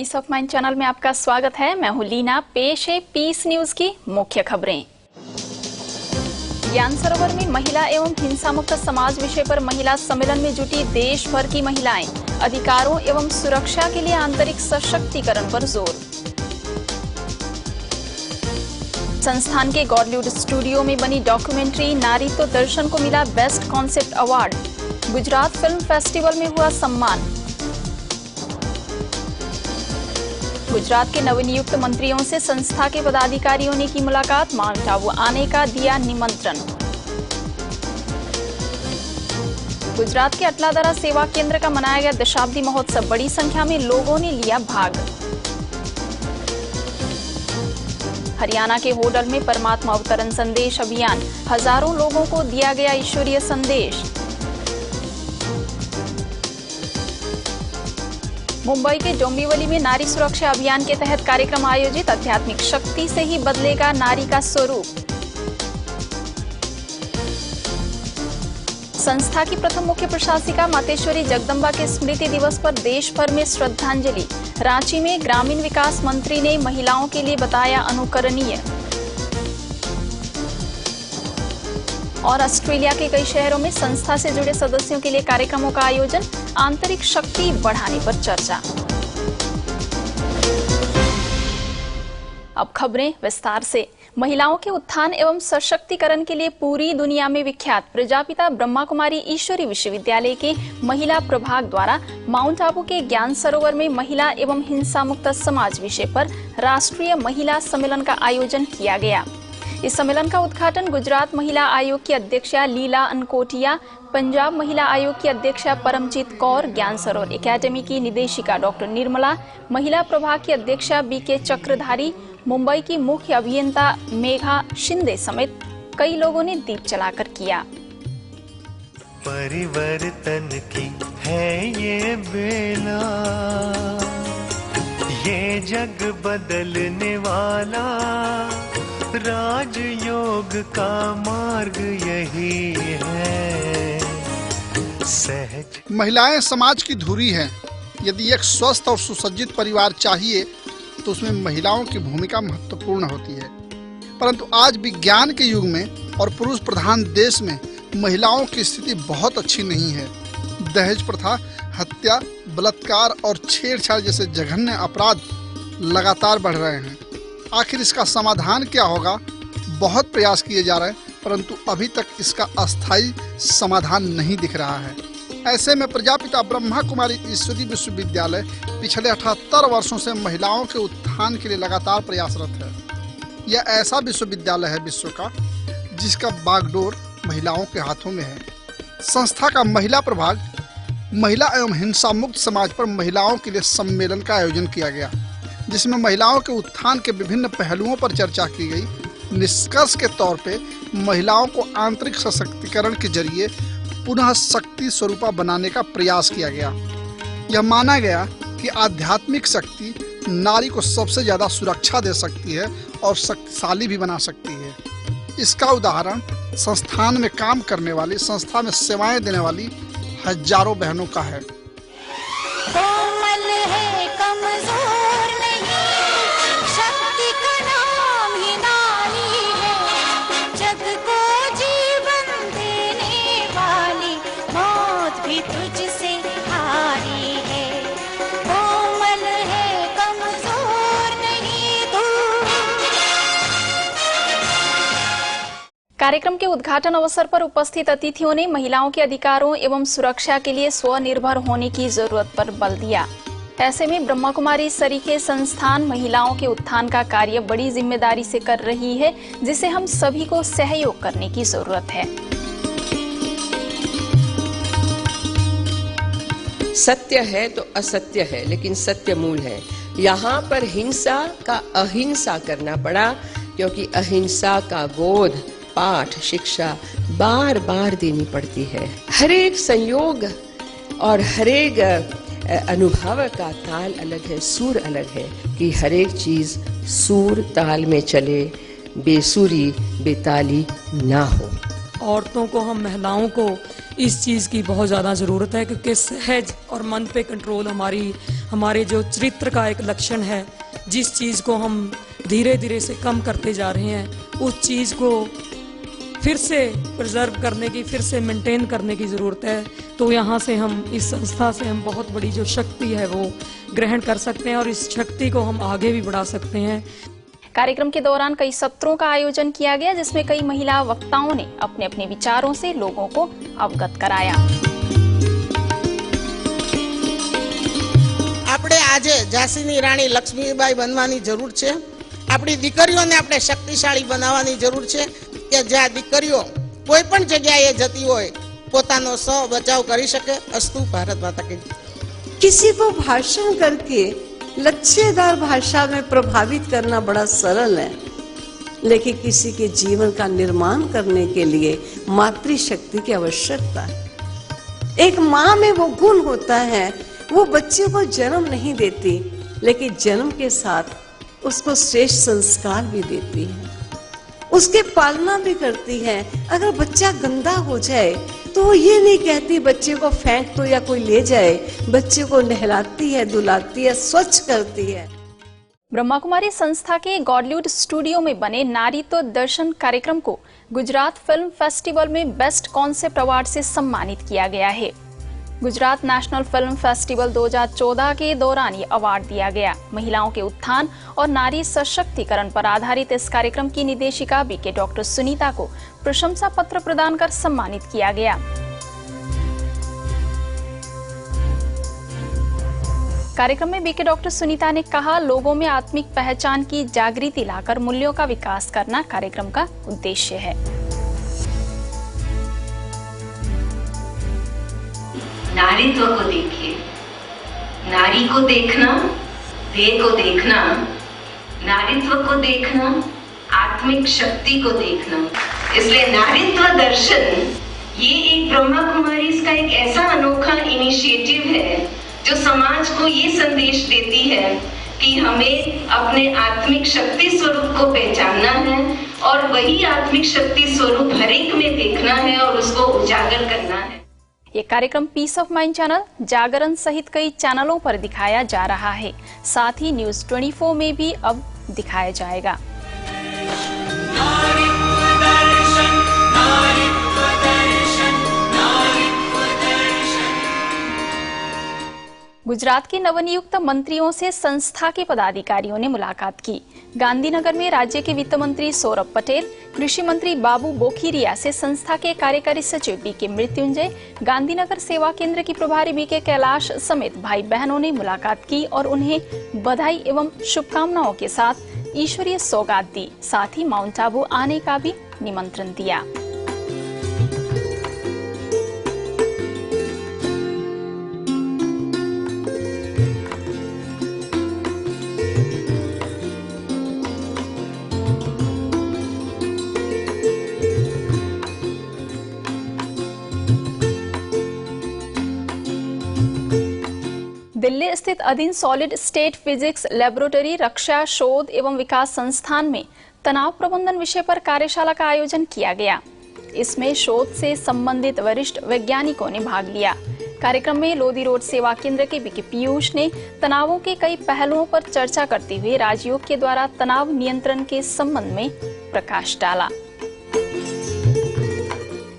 Piece of mind channel में आपका स्वागत है। मैं हूं लीना। पेश है पीस न्यूज की मुख्य खबरें। ज्ञान सरोवर में महिला एवं हिंसा मुक्त समाज विषय पर महिला सम्मेलन में जुटी देश भर की महिलाएं। अधिकारों एवं सुरक्षा के लिए आंतरिक सशक्तिकरण पर जोर। संस्थान के गॉलीवुड स्टूडियो में बनी डॉक्यूमेंट्री नारी तो दर्शन को मिला best concept award. Gujarat film festival में हुआ सम्मान। गुजरात के नवनियुक्त मंत्रियों से संस्था के पदाधिकारियों ने की मुलाकात। माउंट आबू आने का दिया निमंत्रण। गुजरात के अटलादरा सेवा केंद्र का मनाया गया दशाब्दी महोत्सव। बड़ी संख्या में लोगों ने लिया भाग। हरियाणा के होडल में परमात्मा अवतरण संदेश अभियान। हजारों लोगों को दिया गया ईश्वरीय संदेश। मुंबई के डोंबिवली में नारी सुरक्षा अभियान के तहत कार्यक्रम आयोजित। आध्यात्मिक शक्ति से ही बदलेगा नारी का स्वरूप। संस्था की प्रथम मुख्य प्रशासिका मातेश्वरी जगदम्बा के स्मृति दिवस पर देश भर में श्रद्धांजलि। रांची में ग्रामीण विकास मंत्री ने महिलाओं के लिए बताया अनुकरणीय। और ऑस्ट्रेलिया के कई शहरों में संस्था से जुड़े सदस्यों के लिए कार्यक्रमों का आयोजन। आंतरिक शक्ति बढ़ाने पर चर्चा। अब खबरें विस्तार से। महिलाओं के उत्थान एवं सशक्तिकरण के लिए पूरी दुनिया में विख्यात प्रजापिता ब्रह्मा कुमारी ईश्वरी विश्वविद्यालय के महिला प्रभाग द्वारा माउंट आबू के ज्ञान सरोवर में महिला एवं हिंसा मुक्त समाज विषय पर राष्ट्रीय महिला सम्मेलन का आयोजन किया गया। इस सम्मेलन का उद्घाटन गुजरात महिला आयोग की अध्यक्षा लीला अनकोटिया, पंजाब महिला आयोग की अध्यक्षा परमजीत कौर, ज्ञान सरोवर एकेडमी की निदेशिका डॉक्टर निर्मला, महिला प्रभाग की अध्यक्षा बीके चक्रधारी, मुंबई की मुख्य अभियंता मेघा शिंदे समेत कई लोगों ने दीप जलाकर किया। परिवर्तन की है ये बेला, ये जग बदलने वाला, राजयोग का मार्ग यही है। सहज महिलाएं समाज की धुरी हैं। यदि एक स्वस्थ और सुसज्जित परिवार चाहिए तो उसमें महिलाओं की भूमिका महत्वपूर्ण होती है। परंतु आज विज्ञान के युग में और पुरुष प्रधान देश में महिलाओं की स्थिति बहुत अच्छी नहीं है। दहेज प्रथा, हत्या, बलात्कार और छेड़छाड़ जैसे जघन्य अपराध लगातार बढ़ रहे हैं। आखिर इसका समाधान क्या होगा? बहुत प्रयास किए जा रहे हैं, परंतु अभी तक इसका अस्थायी समाधान नहीं दिख रहा है। ऐसे में प्रजापिता ब्रह्मा कुमारी ईश्वरी विश्वविद्यालय पिछले 78 वर्षों से महिलाओं के उत्थान के लिए लगातार प्रयासरत है। यह ऐसा विश्वविद्यालय है विश्व का जिसका बागडोर महिलाओं के हाथों में है। संस्था का महिला प्रभाग महिला एवं हिंसा मुक्त समाज पर महिलाओं के लिए सम्मेलन का आयोजन किया गया, जिसमें महिलाओं के उत्थान के विभिन्न पहलुओं पर चर्चा की गई। निष्कर्ष के तौर पे महिलाओं को आंतरिक सशक्तिकरण के जरिए पुनः शक्ति स्वरूपा बनाने का प्रयास किया गया। यह माना गया कि आध्यात्मिक शक्ति नारी को सबसे ज़्यादा सुरक्षा दे सकती है और शक्तिशाली भी बना सकती है। इसका उदाहरण संस्थान में काम करने वाली, संस्था में सेवाएं देने वाली हजारों बहनों का है। कार्यक्रम के उद्घाटन अवसर पर उपस्थित अतिथियों ने महिलाओं के अधिकारों एवं सुरक्षा के लिए स्वनिर्भर होने की जरूरत पर बल दिया। ऐसे में ब्रह्मा कुमारी सरीखे संस्थान महिलाओं के उत्थान का कार्य बड़ी जिम्मेदारी से कर रही है, जिसे हम सभी को सहयोग करने की जरूरत है। सत्य है तो असत्य है, लेकिन सत्य मूल है। यहाँ पर हिंसा का अहिंसा करना पड़ा, क्योंकि अहिंसा का बोध, पाठ, शिक्षा बार बार देनी पड़ती है। हर एक संयोग और हर एक अनुभव का ताल अलग है, सुर अलग है, कि हर एक चीज सुर ताल में चले, बेसुरी बेताली ना हो। औरतों को, हम महिलाओं को इस चीज़ की बहुत ज़्यादा ज़रूरत है, क्योंकि सहज और मन पे कंट्रोल हमारे जो चरित्र का एक लक्षण है, जिस चीज़ को हम धीरे धीरे से कम करते जा रहे हैं, उस चीज़ को फिर से प्रिजर्व करने की, फिर से मेंटेन करने की ज़रूरत है। तो यहाँ से हम, इस संस्था से हम बहुत बड़ी जो शक्ति है वो ग्रहण कर सकते हैं और इस शक्ति को हम आगे भी बढ़ा सकते हैं। कार्यक्रम के दौरान कई सत्रों का आयोजन किया गया, जिसमें कई महिला वक्ताओं ने अपने अपने विचारों से लोगों को अवगत कराया। આપણે આજે ઝાંસીની રાણી લક્ષ્મીબાઈ બનવાની જરૂર છે। આપણી દીકરીઓને આપણે શક્તિશાળી બનાવવાની જરૂર છે કે જ્યાં દીકરીઓ કોઈ પણ જગ્યાએ જતી હોય પોતાનો સ્વ બચાવ કરી શકે। અસ્તુ ભારત માતા की। किसी को भाषण करके लच्छेदार भाषा में प्रभावित करना बड़ा सरल है, लेकिन किसी के जीवन का निर्माण करने के लिए मातृशक्ति की आवश्यकता है। एक माँ में वो गुण होता है, वो बच्चे को जन्म नहीं देती, लेकिन जन्म के साथ उसको श्रेष्ठ संस्कार भी देती है, उसके पालना भी करती है। अगर बच्चा गंदा हो जाए तो वो ये नहीं कहती बच्चे को फेंक दो या कोई ले जाए, बच्चे को नहलाती है, धुलाती है, स्वच्छ करती है। ब्रह्मा कुमारी संस्था के गॉडलीवुड स्टूडियो में बने नारीत्व दर्शन कार्यक्रम को गुजरात फिल्म फेस्टिवल में बेस्ट कॉन्सेप्ट अवार्ड से सम्मानित किया गया है। गुजरात नेशनल फिल्म फेस्टिवल 2014 के दौरान ये अवार्ड दिया गया। महिलाओं के उत्थान और नारी सशक्तिकरण पर आधारित इस कार्यक्रम की निदेशिका बीके डॉक्टर सुनीता को प्रशंसा पत्र प्रदान कर सम्मानित किया गया। कार्यक्रम में बीके डॉक्टर सुनीता ने कहा, लोगों में आत्मिक पहचान की जागृति लाकर मूल्यों का विकास करना कार्यक्रम का उद्देश्य है। नारीत्व को देखिए, नारी को देखना, देह को देखना, नारीत्व को देखना, आत्मिक शक्ति को देखना। इसलिए नारीत्व दर्शन ये एक ब्रह्मा कुमारी का एक ऐसा अनोखा इनिशिएटिव है जो समाज को ये संदेश देती है कि हमें अपने आत्मिक शक्ति स्वरूप को पहचानना है और वही आत्मिक शक्ति स्वरूप हर एक में देखना है और उसको उजागर करना है। ये कार्यक्रम पीस ऑफ माइंड चैनल, जागरण सहित कई चैनलों पर दिखाया जा रहा है। साथ ही न्यूज़ 24 में भी अब दिखाया जाएगा। गुजरात के नवनियुक्त मंत्रियों से संस्था के पदाधिकारियों ने मुलाकात की। गांधीनगर में राज्य के वित्त मंत्री सौरभ पटेल, कृषि मंत्री बाबू बोखीरिया से संस्था के कार्यकारी सचिव बीके मृत्युंजय, गांधीनगर सेवा केंद्र की प्रभारी बीके कैलाश समेत भाई बहनों ने मुलाकात की और उन्हें बधाई एवं शुभकामनाओं के साथ ईश्वरीय सौगात दी। साथ ही माउंट आबू आने का भी निमंत्रण दिया। दिल्ली स्थित अधीन सॉलिड स्टेट फिजिक्स लेबोरेटरी रक्षा शोध एवं विकास संस्थान में तनाव प्रबंधन विषय पर कार्यशाला का आयोजन किया गया। इसमें शोध से संबंधित वरिष्ठ वैज्ञानिकों ने भाग लिया। कार्यक्रम में लोधी रोड सेवा केंद्र के बीके पीयूष ने तनावों के कई पहलुओं पर चर्चा करते हुए राजयोग के द्वारा तनाव नियंत्रण के संबंध में प्रकाश डाला।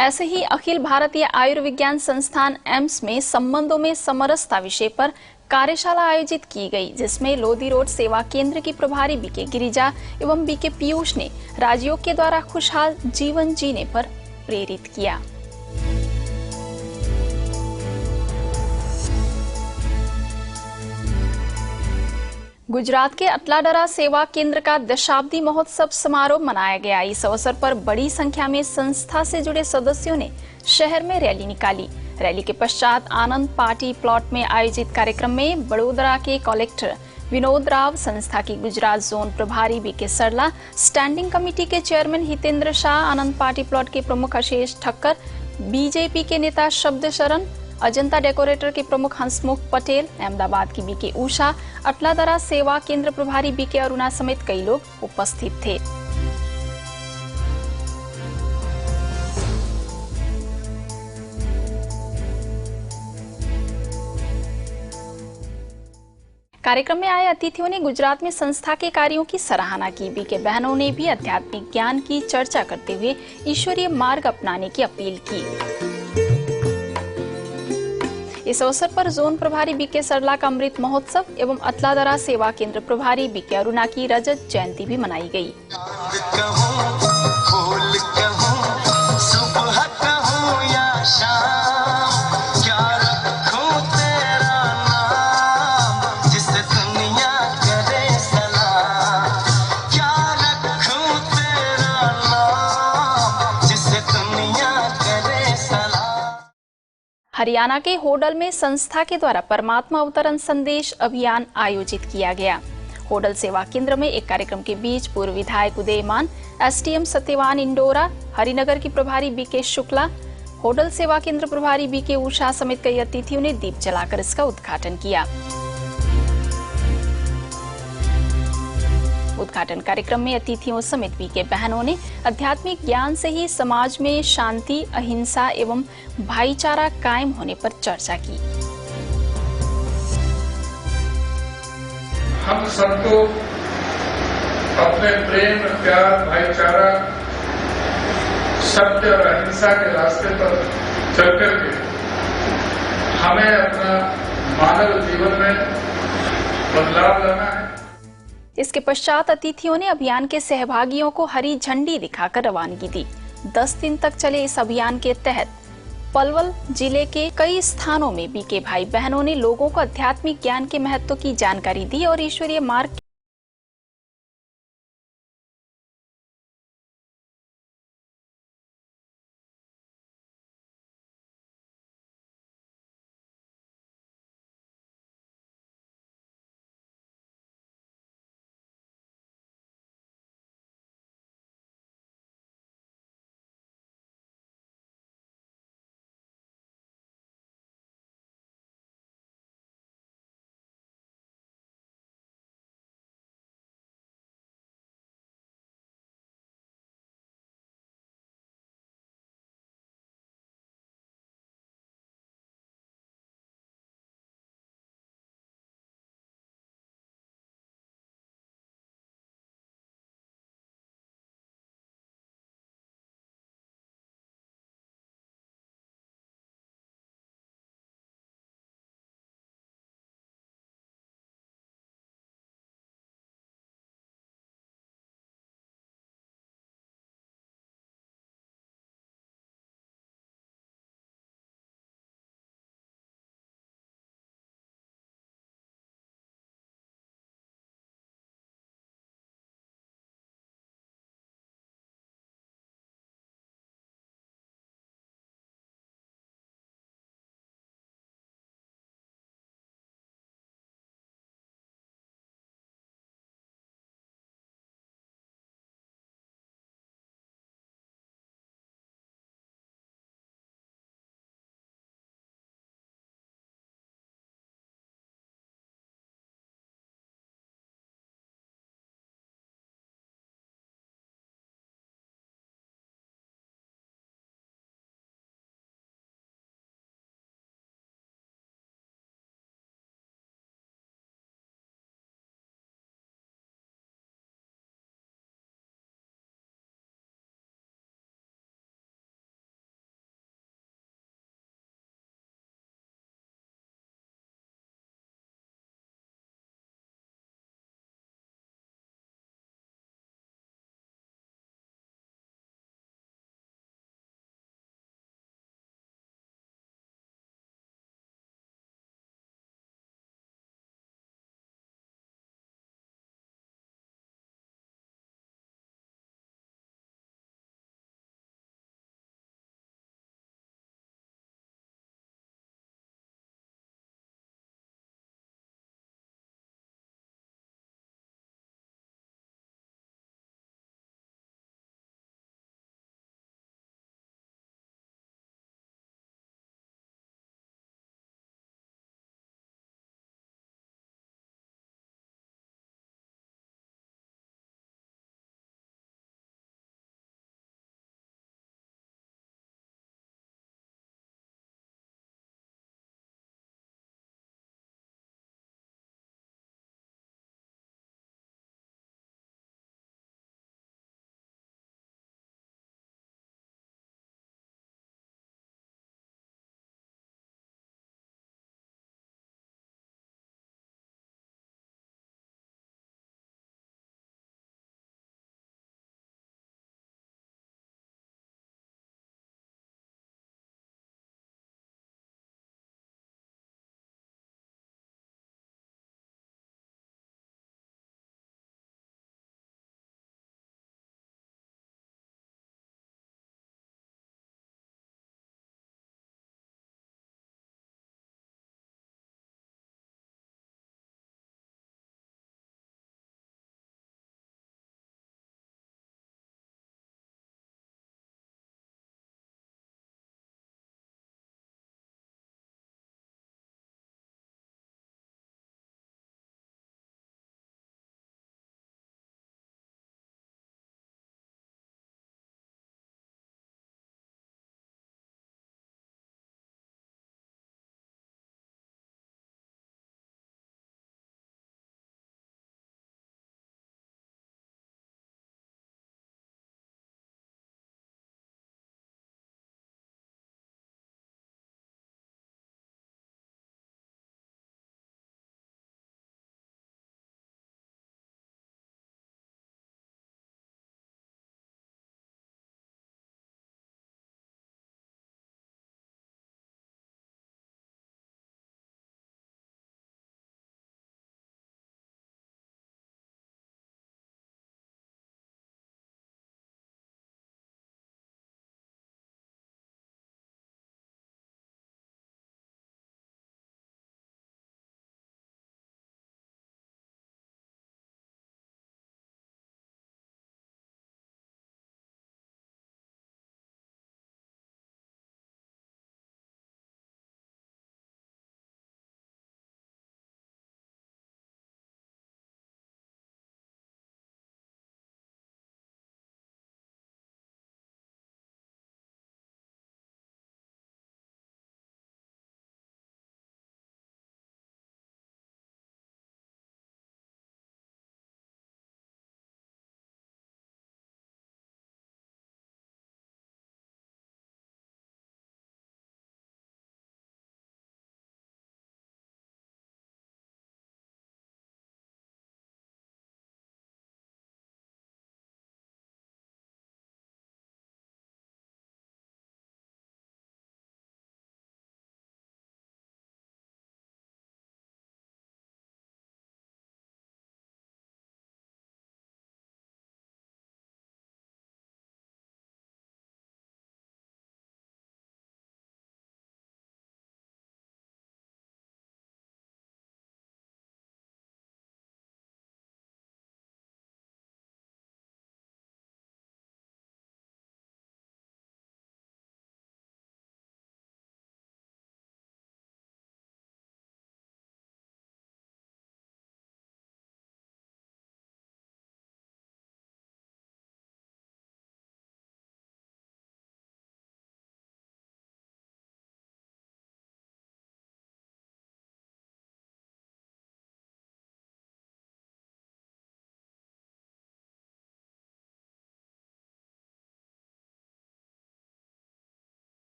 ऐसे ही अखिल भारतीय आयुर्विज्ञान संस्थान एम्स में संबंधों में समरसता विषय पर कार्यशाला आयोजित की गई, जिसमें लोधी रोड सेवा केंद्र की प्रभारी बीके गिरिजा एवं बीके पीयूष ने राजयोग के द्वारा खुशहाल जीवन जीने पर प्रेरित किया। गुजरात के अटलाडरा सेवा केंद्र का दशाब्दी महोत्सव समारोह मनाया गया। इस अवसर पर बड़ी संख्या में संस्था से जुड़े सदस्यों ने शहर में रैली निकाली। रैली के पश्चात आनंद पार्टी प्लॉट में आयोजित कार्यक्रम में बड़ोदरा के कलेक्टर विनोद राव, संस्था की गुजरात जोन प्रभारी बीके सरला, स्टैंडिंग कमेटी के चेयरमैन हितेंद्र शाह, आनंद पार्टी प्लॉट के प्रमुख अशेष ठक्कर, बीजेपी के नेता शब्द शरण, अजंता डेकोरेटर के प्रमुख हंसमुख पटेल, अहमदाबाद की बीके उषा, अटलादरा सेवा केंद्र प्रभारी बीके अरुणा समेत कई लोग उपस्थित थे। कार्यक्रम में आए अतिथियों ने गुजरात में संस्था के कार्यों की सराहना की। बीके बहनों ने भी आध्यात्मिक ज्ञान की चर्चा करते हुए ईश्वरीय मार्ग अपनाने की अपील की। इस अवसर पर जोन प्रभारी बीके सरला का अमृत महोत्सव एवं अतलादरा सेवा केंद्र प्रभारी बीके अरुणा की रजत जयंती भी मनाई गई। हरियाणा के होडल में संस्था के द्वारा परमात्मा अवतरण संदेश अभियान आयोजित किया गया। होडल सेवा केंद्र में एक कार्यक्रम के बीच पूर्व विधायक उदयमान, एसडीएम सत्यवान इंडोरा, हरिनगर की प्रभारी बीके शुक्ला, होडल सेवा केंद्र प्रभारी बीके उषा समेत कई अतिथियों ने दीप जलाकर इसका उद्घाटन किया। उद्घाटन कार्यक्रम में अतिथियों समेत बीके बहनों ने आध्यात्मिक ज्ञान से ही समाज में शांति, अहिंसा एवं भाईचारा कायम होने पर चर्चा की। हम सबको अपने प्रेम, प्यार, भाईचारा, सत्य और अहिंसा के रास्ते पर चल करके हमें अपना मानव जीवन में बदलाव लाना है। इसके पश्चात अतिथियों ने अभियान के सहभागियों को हरी झंडी दिखाकर रवानगी दी। 10 दिन तक चले इस अभियान के तहत पलवल जिले के कई स्थानों में बीके भाई बहनों ने लोगों को आध्यात्मिक ज्ञान के महत्व की जानकारी दी और ईश्वरीय मार्ग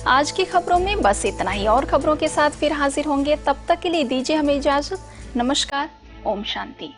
आज की खबरों में बस इतना ही। और खबरों के साथ फिर हाजिर होंगे, तब तक के लिए दीजिए हमें इजाजत। नमस्कार। ओम शांति।